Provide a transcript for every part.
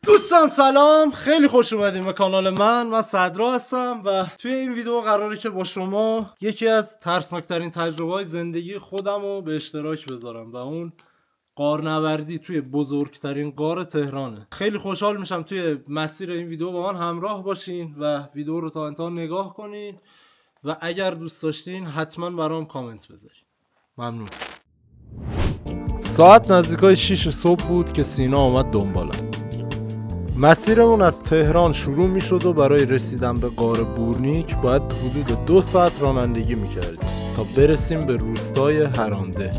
دوستان سلام، خیلی خوش اومدیم به کانال من صدرا هستم و توی این ویدیو قراره که با شما یکی از ترسناکترین تجربه‌های زندگی خودم رو به اشتراک بذارم و اون غارنوردی توی بزرگترین غار تهرانه. خیلی خوشحال میشم توی مسیر این ویدیو با من همراه باشین و ویدیو رو تا انتها نگاه کنین و اگر دوست داشتین حتما برام کامنت بذارین. ممنون. ساعت نزدیکای 6 صبح بود که سینا آمد دنبالم. مسیرمون از تهران شروع می شد و برای رسیدن به غار بورنیک باید حدود 2 ساعت رانندگی می کردیم تا برسیم به روستای هرانده.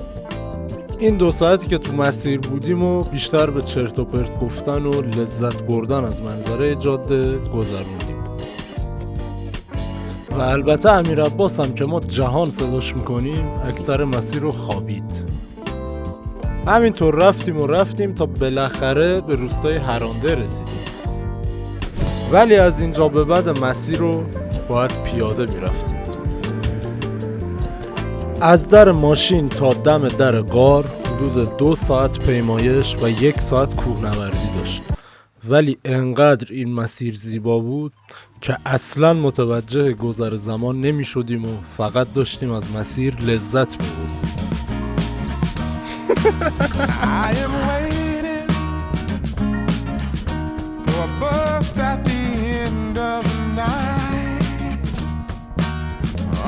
این 2 ساعتی که تو مسیر بودیم و بیشتر به چرت و پرت گفتن و لذت بردن از منظره جاده گذروندیم. و البته امیر عباس هم که ما جهان صداش میکنیم اکثر مسیر رو خوابید. همینطور رفتیم تا بالاخره به روستای هرانده رسیدیم. ولی از اینجا به بعد مسیر رو باید پیاده میرفتیم. از در ماشین تا دم در غار حدود 2 ساعت پیمایش و 1 ساعت کوهنوردی داشت. ولی انقدر این مسیر زیبا بود که اصلا متوجه گذر زمان نمی شدیم و فقط داشتیم از مسیر لذت می بردیم. I am waiting for a bus at the end of the night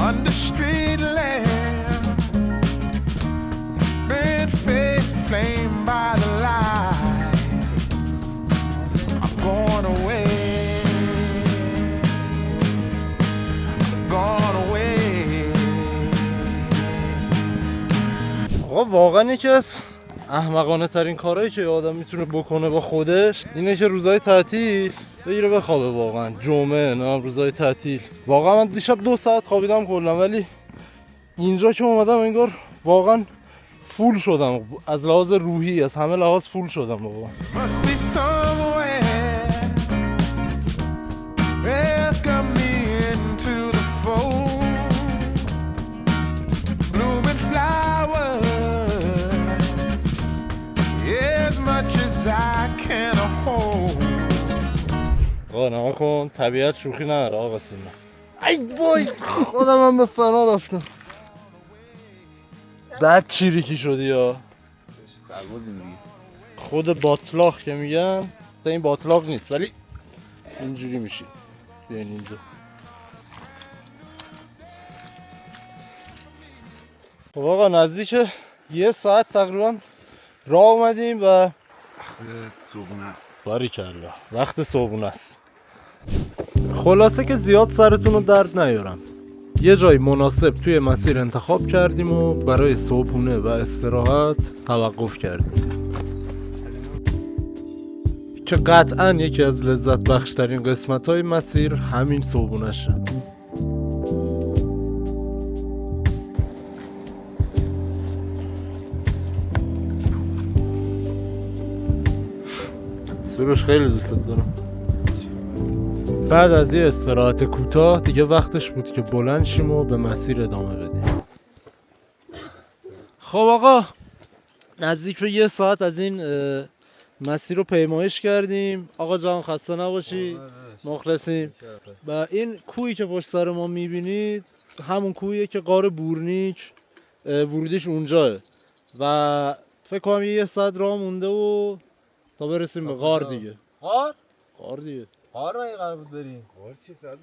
under street lamp, red face flame by the light. I'm going away, gone away. آقا واقعا یکی از احمقانه ترین کارهایی که آدم میتونه بکنه با خودش اینه که روزهای تعطیل بگیره بخوابه. واقعا جمعه نه روزهای تعطیل واقعا من دیشب 2 ساعت خوابیدم کلا، ولی اینجا که اومدم انگار واقعا فول شدم، از لحاظ روحی از همه لحاظ فول شدم واقعا. Must be somewhere. Welcome me into the fold. Blooming flowers, as much as I can hold. آقا نما کن، طبیعت شوخی نداره آقا سینا. ای وای خودم هم به فنا رفتم. بعد چیریکی شدی یا سربازی میگی؟ خود باطلاق که میگن تا این باطلاق نیست ولی اینجوری میشی. بیاین اینجا. خب آقا نزدیک 1 ساعت تقریبا راه اومدیم و صبحونه است. باریکلا وقت صبحونه است. خلاصه که زیاد سرتون رو درد نیارم، یه جای مناسب توی مسیر انتخاب کردیم و برای صبحونه و استراحت توقف کردیم که قطعاً یکی از لذت بخشترین قسمت‌های مسیر همین صبحونه‌شه. سروش خیلی دوستت دارم. بعد از یه استراحت کوتاه دیگه وقتش بود که بلند شیم و به مسیر ادامه بدیم. خب آقا نزدیک به 1 ساعت از این مسیر رو پیمایش کردیم. آقا جان خسته نباشی، مخلصیم. و این کوهی که پشت سر ما میبینید همون کوهیه که غار بورنیک ورودیش اونجاه و فکر کنم 1 ساعت راه مونده و تا برسیم به غار دیگه. غار دیگه. غار مگه قرار بود بریم؟ غار چیه صدر؟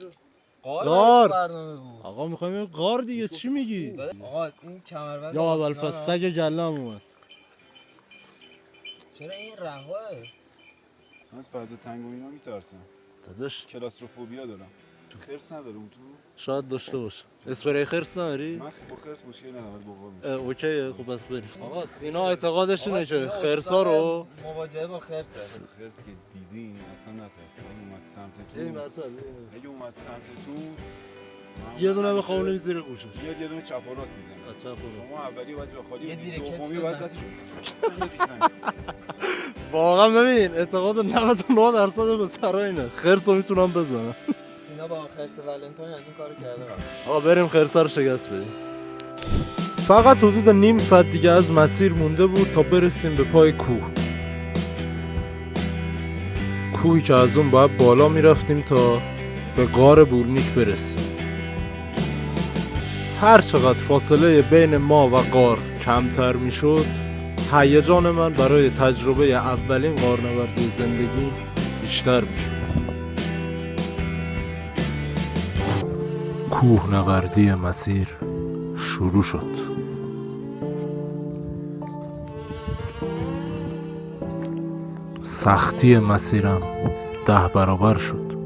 غار برنامه بود. آقا میخوایم غار دیگه، چی میگی؟ آقا این کمربند یا اول فصل سگ گلم اومد. چرا این رهواه؟ من از فضا تنگ و اینا میترسم. داداش کلاستروفوبیا دارم. خرس نداره اون تو؟ شاید داشته باشه. اسپری خرس نداری؟ من با خرس مشکل ندارم ولی با غار میشه. اوکیه خب بس بریم. آقا سینا اعتقادش اینه که خرسا رو مواجهه با خرسه. خرس که دیدین اصلا نترسم. اگه اومد سمت این تو مرتبه اگه اومد سمت تو یه دونه بخوام زیر گوشش. یه دونه چپ و راست میزنه. چپ و راست. شما اولی باید جا خالی یه زیر کتف دومی باید بزن. دستشو واقعا ببین اعتقاد 99% به سرا اینه خرس رو میتونم بزنم. سینا با خرس ولنتاین از این کارو کرده قبل. آقا بریم خرسا رو شکست بدیم. فقط حدود نیم ساعت دیگه از مسیر مونده بود تا برسیم به پای کوه. کوهی که از اون باید بالا میرفتیم تا به غار بورنیک برسیم. هر چقدر فاصله بین ما و غار کمتر میشد، هیجان من برای تجربه اولین غارنوردی زندگیم بیشتر میشد. کوهنوردی مسیر شروع شد. سختی مسیرم 10 برابر شد.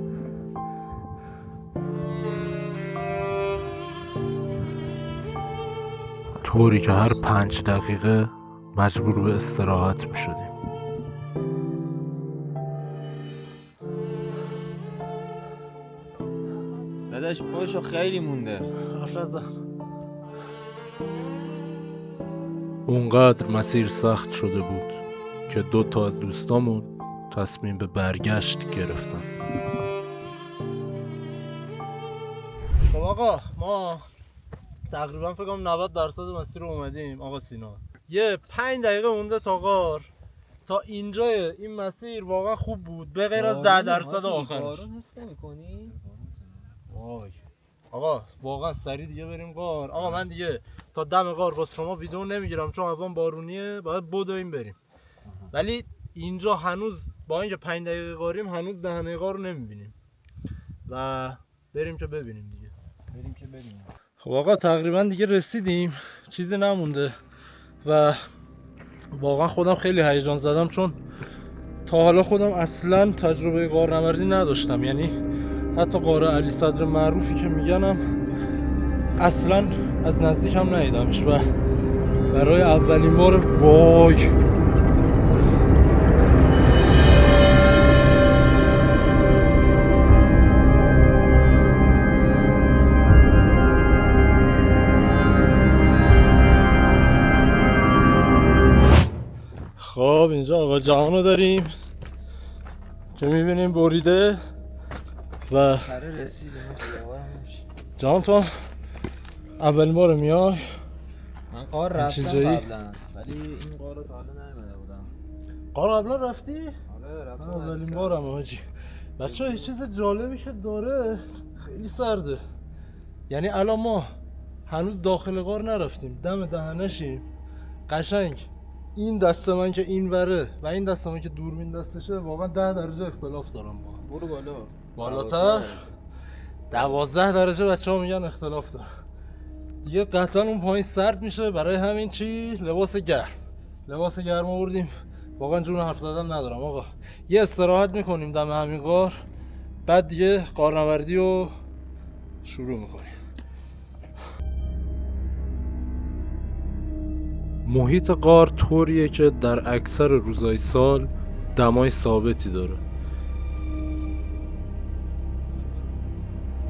طوری که هر 5 دقیقه مجبور به استراحت می شدیم. داداش پاشو خیلی مونده. حرف نزن. اونقدر مسیر سخت شده بود که 2 تا از دوستامون تصمیم به برگشت گرفتن. خب آقا، ما تقریبا فکر کنم 90% مسیر رو اومدیم آقا سینا. یه 5 دقیقه مونده تا غار. تا اینجای این مسیر واقعا خوب بود به غیر از 10% آخرش. بارون حس نمی‌کنی؟ وای آقا واقعا سریع دیگه بریم غار. آقا من دیگه تا دم غار با شما ویدیو نمیگیرم چون هوا بارونیه، باید بدویم بریم. ولی اینجا هنوز با اینکه 5 دقیقه غاریم هنوز دهنه غار رو نمیبینیم و بریم که ببینیم دیگه. بریم که بریم. خب آقا تقریبا دیگه رسیدیم، چیزی نمونده و واقعا خودم خیلی هیجان زدم چون تا حالا خودم اصلا تجربه غارنوردی نداشتم. یعنی حتی غار علی صدر معروفی که میگنم اصلا از نزدیک هم ندیدمش و برای اولین بار وای خب اینجا آقا جهانو داریم که میبینیم بریده و رسیدیم. جهان تو اولین بار میای؟ من غار رفتم جایی؟ قبلا ولی این غار رو تا حالا نیومده بودم. غار قبلا رفتی؟ آره رفتم. اولین بارم حاجی. بچه ها یه چیز جالبی که داره خیلی سرده. یعنی الان ما هنوز داخل غار نرفتیم، دم دهنشیم. قشنگ این دست من که این وره و این دست من که دوربین دستشه واقعا 10 درجه اختلاف دارم با. برو بالا. بالاتر 12 درجه بچه ها میگن اختلاف داره. دیگه قطعا اون پایین سرد میشه، برای همین چی لباس گرم آوردیم. واقعا جون حرف زدن ندارم آقا. یه استراحت میکنیم دم همین غار، بعد دیگه غارنوردی رو شروع میکنیم. محیط غار طوریه که در اکثر روزهای سال دمای ثابتی داره.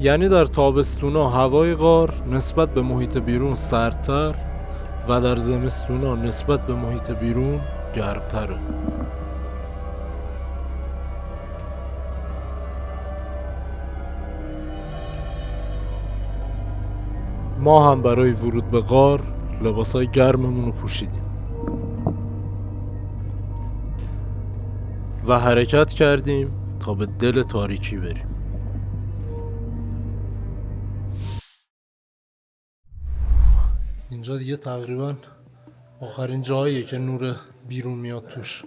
یعنی در تابستونا هوای غار نسبت به محیط بیرون سردتر و در زمستونا نسبت به محیط بیرون گرمتره. ما هم برای ورود به غار لباسای گرممون رو پوشیدیم و حرکت کردیم تا به دل تاریکی بریم. اینجا دیگه تقریبا آخرین جاییه که نور بیرون میاد توش.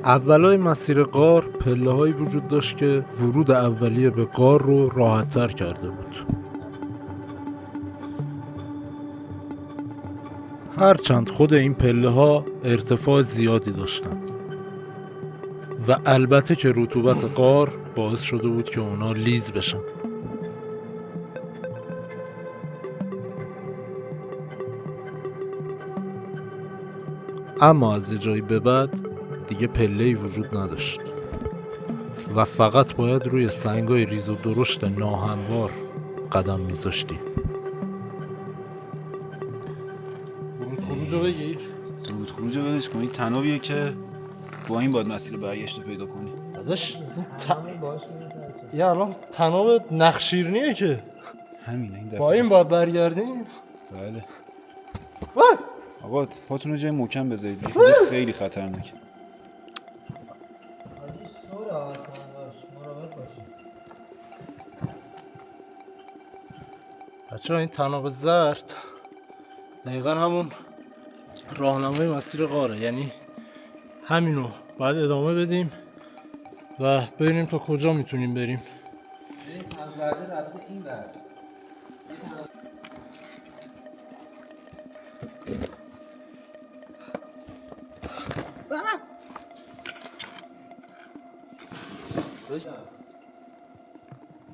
اولای مسیر غار پله‌هایی وجود داشت که ورود اولیه به غار رو راحت‌تر کرده بود. هرچند خود این پله‌ها ارتفاع زیادی داشتند و البته که رطوبت غار باعث شده بود که اونا لیز بشن. اما از یه جایی به بعد دیگه پله‌ای وجود نداشت و فقط باید روی سنگای ریز و درشت ناهموار قدم میذاشتی. ورود خروج رو بگیر. درود خروج رو ولش کنی، تنابیه که با این باید مسیر برگشت رو پیدا کنی. داداش همین باش می‌ترسه. یا الان تناب نخشیرنیه که همینه این دفعه. با این باید برگردیم. بله. وای! آقا پاتون رو جای محکم بذارید، خیلی خطرناک. حاجی سوره اصلا باش مراقب باشی. بچه‌ها این تناب زرد دقیقا همون راهنمای مسیر غاره، یعنی همینو باید ادامه بدیم و ببینیم تا کجا میتونیم بریم. این تنزرده رفته این بر.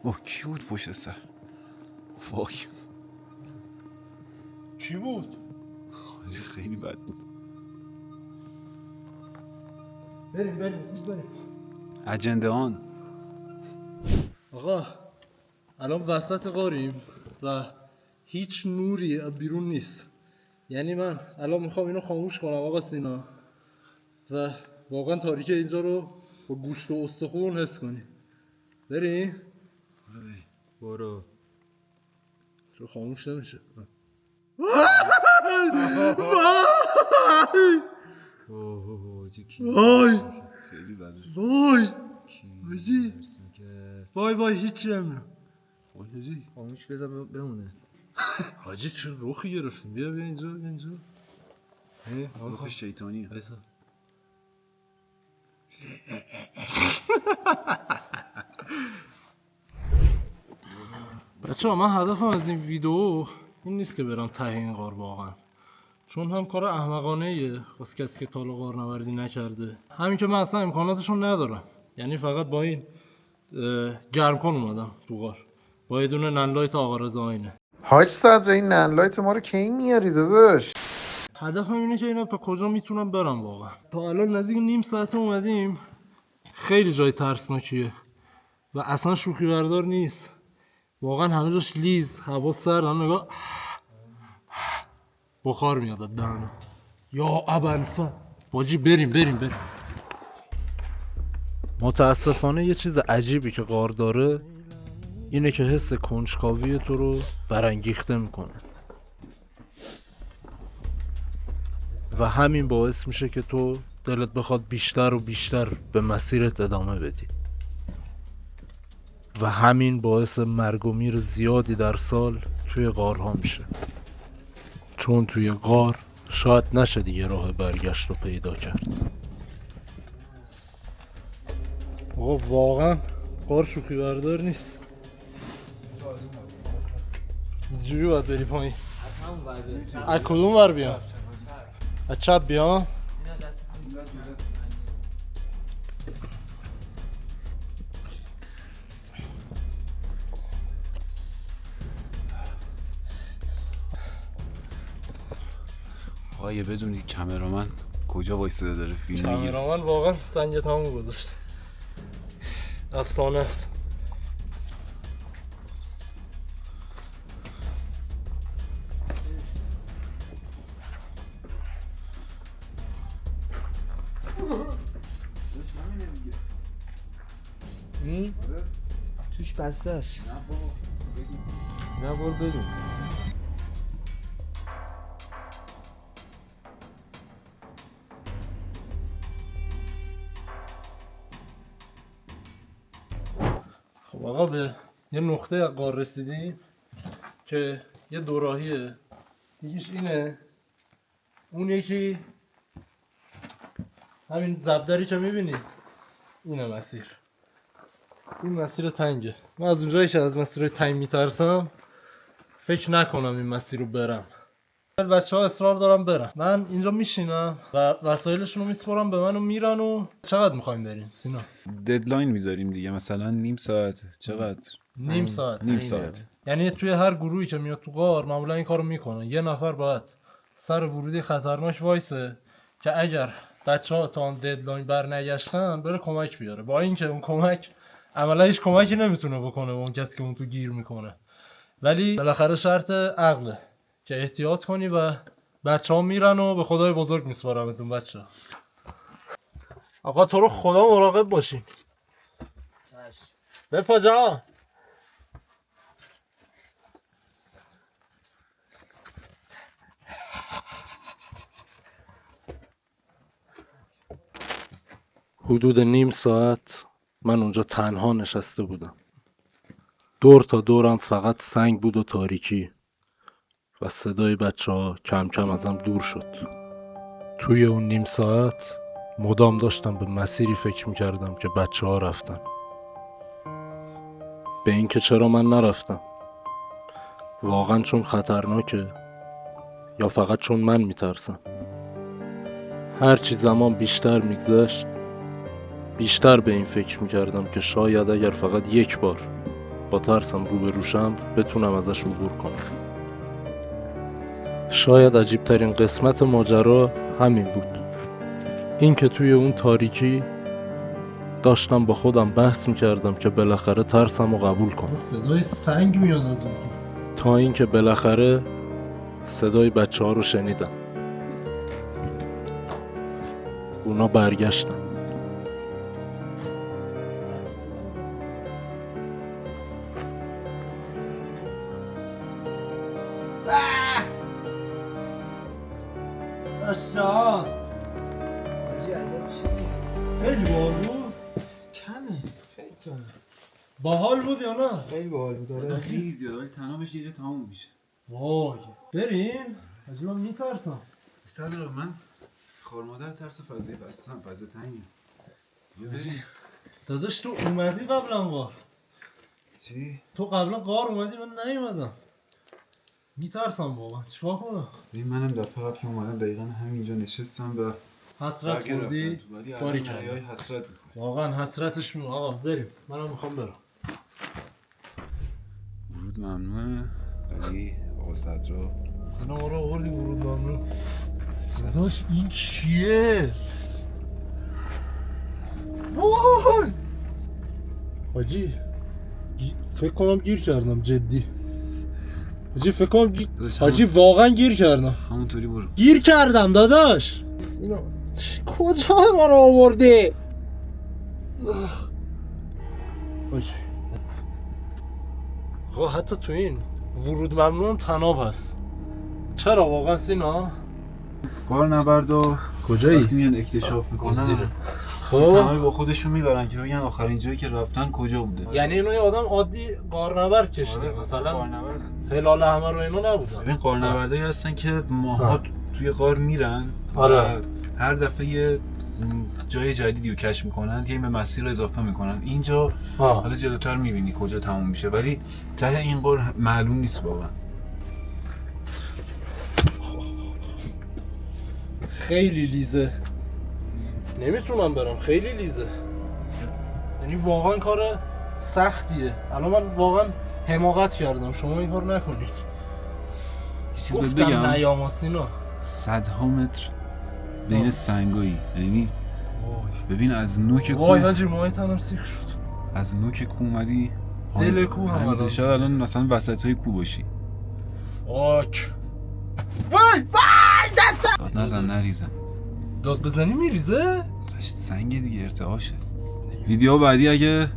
اوه کی بود پشت سر؟ وای چی بود؟ حاجی خیلی بد بود. بریم. اجنده آن. آقا الان وسط غاریم و هیچ نوری بیرون نیست. یعنی من الان میخوام اینو خاموش کنم آقا سینا و واقعا تاریکی اینجا رو با گوشت و استخون حس کنی. بریم؟ برو. چرا خاموش نمیشه؟ وای خیلی بده. وای حاجی وای هیچی نمیدونم. وای حاجی خاموش بذار بمونه. حاجی چه روخی گرفتیم. بیا اینجا روح شیطانیه. بایستا. بچه ها من هدفم از این ویدیو این نیست که برم ته این غار واقعا، چون هم کار احمقانه ایه واسه کسی که تا حالا غار نوردی نکرده، همین که من اصلا امکاناتشون ندارم. یعنی فقط با این گرم کن اومدم تو غار با یه دونه ننلایت آقا رضا آینه. حاج صدر این ننلایت ما رو کی میاری داداش؟ هدفم اینه که اینا تا کجا میتونم برم واقعا. تا الان نزدیک نیم ساعت اومدیم. خیلی جای ترسناکیه و اصلا شوخی بردار نیست. واقعا همه جاش لیز، هوا سرد، نگاه بخار میاد از دهنم. یا ابوالفضل باجی بریم. متاسفانه یه چیز عجیبی که غار داره اینه که حس کنجکاوی تو رو برانگیخته میکنه و همین باعث میشه که تو دلت بخواد بیشتر و بیشتر به مسیرت ادامه بدی و همین باعث مرگ و میر زیادی در سال توی غارها میشه، چون توی غار شاید نشه دیگه راه برگشت رو پیدا کرد. آقا واقعا غار شوخی بردار نیست. اینجوری باید بری پایین. از کدوم ور بیام؟ از چپ بیام؟ آقا بدونی کامرامن کجا وایساده داره فیلم میگیره. کامرامن واقعا سنگ تموم گذاشته. افسانه است. توش بسته است. نه بار بدون. خب آقا به یه نقطه از غار رسیدیم که یه دوراهیه، یکیش اینه، اون یکی همین زبدری که میبینید اینه مسیر. این مسیر تنگه. من از اونجایی که از مسیر تنگ میترسم فکر نکنم این مسیر رو برم. بچه ها اصرار دارم برن. من اینجا میشینم و وسایلشون رو میسپارم به من و میرن. و چقدر میخوایم بریم سینا؟ ددلاین میذاریم دیگه، مثلا نیم ساعت. چقدر؟ نیم ساعت. نیم ساعت. یعنی توی هر گروهی که میاد تو غار معمولا این کارو میکنه. یه نفر باید سر ورودی خطرناک وایسه که اگر بچه‌ها تا اون ددلاین برنگشتن بره کمک بیاره. با اینکه اون کمک عملا هیچ کمکی نمیتونه بکنه به اون کسی که اون تو گیر میکنه، ولی بالاخره شرط عقله که احتیاط کنی و بچه‌ها میرن و به خدای بزرگ میسپارمتون بچه‌ها. آقا تو رو خدا مراقب باشین. بپا جان. حدود نیم ساعت من اونجا تنها نشسته بودم. دور تا دورم فقط سنگ بود و تاریکی و صدای بچه ها کم کم ازم دور شد. توی اون نیم ساعت مدام داشتم به مسیری فکر میکردم که بچه ها رفتن. به این که چرا من نرفتم. واقعا چون خطرناکه یا فقط چون من میترسم. هرچی زمان بیشتر میگذشت بیشتر به این فکر میکردم که شاید اگر فقط یک بار با ترسم روبروشم بتونم ازش عبور کنم. شاید عجیب ترین قسمت ماجرا همین بود. این که توی اون تاریکی داشتم با خودم بحث میکردم که بالاخره ترسم رو قبول کنم. صدای سنگ میاد از اون. تا این که بالاخره صدای بچه ها رو شنیدم. اونا برگشتن. اشان حاجی عجب چیزی خیلی باحال بود. کمه، خیلی کمه. باحال بود یا نه؟ خیلی باحال بود. داره خیلی زیاده ولی تنها بشه یه جا تموم میشه. وای بریم. حاجی من میترسم. مثلا من خار مادر ترس فضای بستم، فضا تنگه. بریم. داداش تو اومدی قبلا غار؟ چی؟ تو قبلا غار اومدی من نیومدم. میترسم واقعا. چیکار کنم؟ ببین منم دفعه قبل که اومدم دقیقا همینجا نشستم و حسرت خوردی؟ باری کردی کردی. حسرت می‌خوام. واقعا حسرتش میاد. آقا بریم. منم میخوام برم. ورود ممنوعه ولی آقا صدرا سینا ما رو آوردی ورود ممنوع. داداش این چیه؟ وای حاجی فکر کنم گیر کردم جدی. حاجی فکر کنم حاجی واقعا گیر کردم. همونطوری برو. گیر کردم داداش. اینا کجا ما رو آوردی؟ حاجی آقا حتی تو این ورود ممنوع هم تناب هست. چرا واقعا سینا؟ غار نبرد و کجایی؟ وقتی میان اکتشاف میکنن خب تمامی با خودشون میبرن که بگن آخرین جایی که رفتن کجا بوده. یعنی اینو یه آدم عادی غارنورد کشیده مثلا غارنورد. هلال احمر و اینا نبودن. ببین غارنوردایی هستن که ماها توی غار میرن آره. و هر دفعه یه جای جدیدی رو کشف میکنن که این به مسیر رو اضافه میکنن. اینجا حالا جلوتر میبینی کجا تموم میشه ولی ته این غار معلوم نیست واقعا. خیلی لیزه. نمیتونم برم. خیلی لیزه. یعنی واقعا کار سختیه. الان من واقعا حماقت کردم. شما این کار نکنید. یه چیز بهت گفتم بگم نیام سینا. صدها متر بین سنگایی، یعنی ببین از نوک وای کوه حاجی موهای تنم سیخ شد. از نوک کوه اومدی دل کوه هم الان. شاید الان مثلا وسط های کوه باشی. واک وای دستم. داد نزن نریزن. داد بزنی میریزه؟ سنگ دیگه ارتعاشه. ویدیو بعدی اگه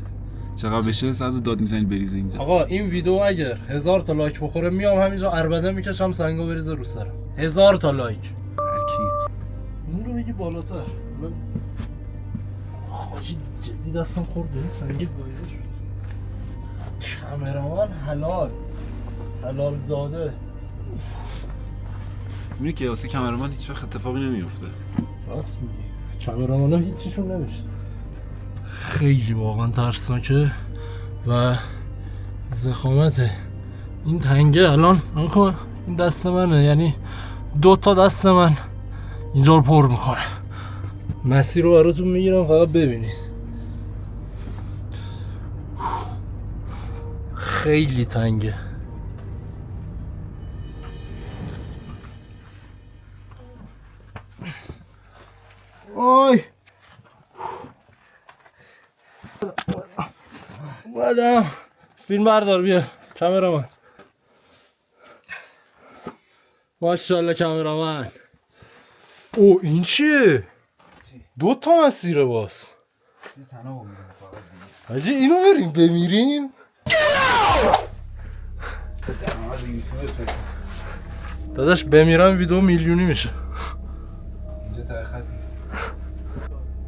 چقدر بشه صد داد میزنی بریزه اینجا. آقا این ویدیو اگر 1000 تا لایک بخوره میام همینجا عربده میکشم سنگو بریزه رو سرم. 1000 تا لایک. هر کی اون رو بگی بالاتر. خاجی جدی دستم خورد به این سنگ گایده شد. کامرامان حلال زاده. می‌بینی که واسه کامرامان هیچ وقت اتفاقی نمیفته. راست میگی. کامرامان ها هیچیشون نمیشه. خیلی واقعا ترسناکه و زخامته. این تنگه الان نکن این دست منه، یعنی 2 تا دست من اینجا رو پر میکنه. مسیر رو براتون میگیرم فقط ببینید. خیلی تنگه. آی اومدم. فیلم بردار بیا کامرامان. ماشاءالله کامرامان. او این چیه؟ 2 تا مسیره باز. یه تنها میریم فقط. حاجی اینو بریم بمیریم. داداش بمیرم ویدیو میلیونی میشه. اینجا ته خط نیست.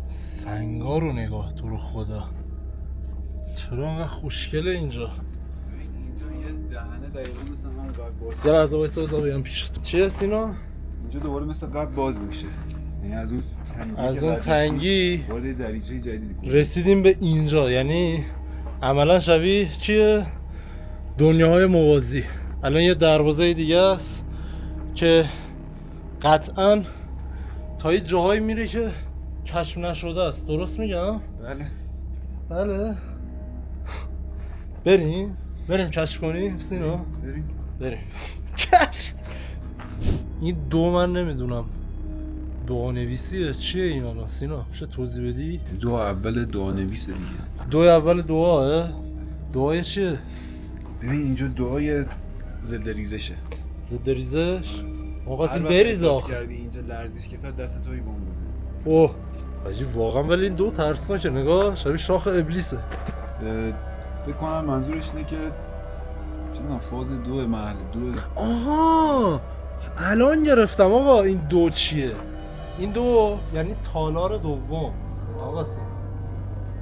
سنگا رو نگاه تو رو خدا. چرا انقدر خوشگله اینجا؟ اینجا یه دهنه دقیقا مثل همون قبل باز. در از وایسا بیام پیشت. چیه سینا؟ اینجا دوباره مثل قبل باز میشه. یعنی از اون تنگی وارد دریچه جدیدی کنه. رسیدیم به اینجا، یعنی عملا شبیه چیه؟ دنیاهای موازی. الان یه دروازه دیگه است که قطعا تا یه جاهایی میره که کشف نشده است. درست میگم؟ بله. بله. بریم کشف کنیم سینا. بریم کشف. این 2 من نمیدونم دعا نویسیه چیه اینا سینا؟ میشه توضیح بدی؟ دعا اول دعا نویسه دیگه. 2 اول دعاه؟ دعای چیه؟ ببین اینجا دعای ضد ریزشه. ضد ریزش؟ ما خواستیم هر وقت بریز احساس آخه. کردی اینجا لرزش که تا دست توی بمب بزنه. اوه حاجی واقعا ولی این 2 ترسناکه. نگاه شبیه شاخ ابلیسه. فکر کنم منظورش اینه که چه میدونم فاز 2 محل 2. آها الان گرفتم آقا این 2 چیه. این 2 یعنی تالار دوم. آقا سین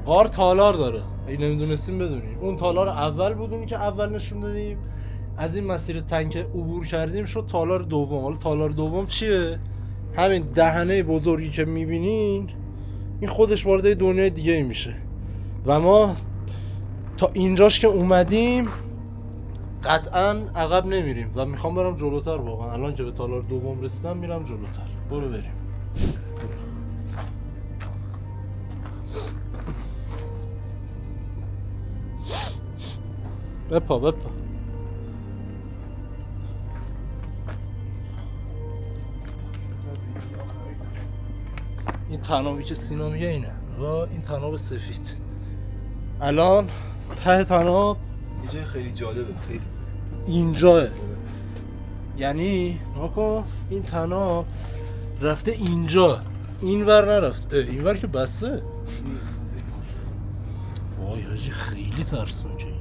غار تالار داره. این نمیدونستیم بدونیم. اون تالار اول بود، اونی که اول نشون دادیم. از این مسیر تنک عبور کردیم شد تالار دوم. حالا تالار دوم چیه؟ همین دهنه بزرگی که میبینین این خودش وارد دنیای دیگه ای میشه و ما تا اینجاش که اومدیم قطعا عقب نمیریم و میخوام برم جلوتر. واقعا الان که به تالار دوم رسیدم میرم جلوتر. برو بریم. بپا این تنابی که سینا میگه اینه و این تناب سفید. الان ته تناب یه جای خیلی جالبه. خیلی اینجاه. یعنی ناکن این تناب رفته اینجا، این ور نرفت. این ور که بسته. وای حاجی خیلی ترسناکه.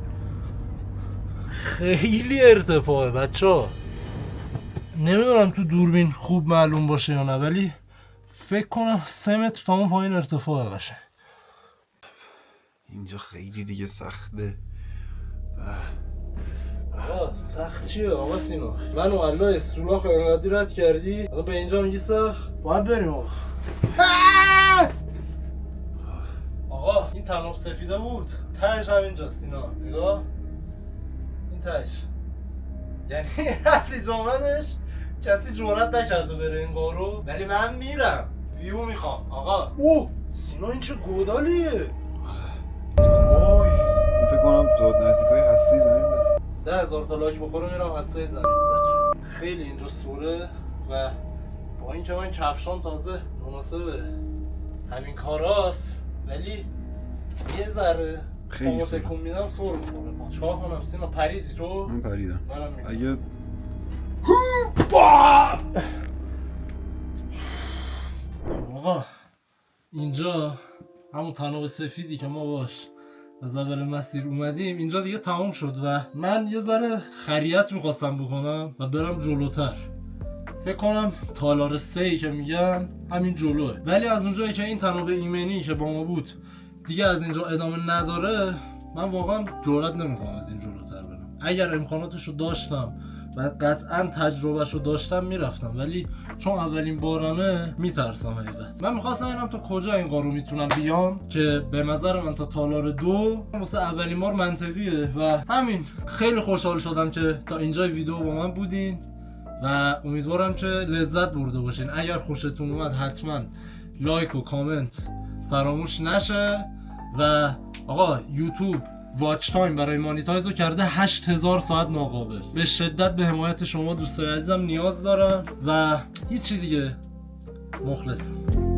خیلی ارتفاعه بچه‌ها. نمیدونم تو دوربین خوب معلوم باشه یا نه ولی فکر کنم 3 متر تا اون پایین ارتفاعه قشنگ. اینجا خیلی دیگه سخته. آقا سخت چیه آقا سینا؟ من و الله سولاخ انقدی رد کردی الان به اینجا میگی سخت؟ باید بریم آقا. آقا این تناب سفیده بود، تهش همینجا سینا. نگاه این تهش، یعنی از اینجا اومدش کسی جرئت نکرده بره این غارو، ولی من میرم ویو میخوام. آقا اوه سینا این چه گودالیه. وای این فکر کنم تو نزدیکای هسته زمین بود. 10,000 تا لایک بخوره میرم هسته زمین. خیلی اینجا سوره و با اینکه من کفشام تازه مناسبه همین کاراست ولی یه ذره خیلی پامو سوره. تکون میدم سر میخوره. چیکار کنم سینا؟ پریدی تو؟ من پریدم. منم میرم. اگه آقا اینجا همون تناب سفیدی که ما باش از اول مسیر اومدیم اینجا دیگه تمام شد و من یه ذره خریت میخواستم بکنم و برم جلوتر. فکر کنم تالار 3 که میگن همین جلوه، ولی از اونجایی که این تناب ایمنی که با ما بود دیگه از اینجا ادامه نداره من واقعا جرئت نمیکنم از این جلوتر برم. اگر امکاناتشو داشتم و قطعا تجربهشو داشتم میرفتم ولی چون اولین بارمه میترسم حقیقت. من میخواستم اینم تا کجا این قارو میتونم بیام که به نظر من تا تالار 2 واسه اولین بار منطقیه و همین. خیلی خوشحال شدم که تا اینجای ویدیو با من بودین و امیدوارم که لذت برده باشین. اگر خوشتون اومد حتما لایک و کامنت فراموش نشه. و آقا یوتیوب واچ تایم برای مانیتایز رو کرده 8000 ساعت ناقابل. به شدت به حمایت شما دوستای عزیزم نیاز دارم و هیچی دیگه. مخلصم.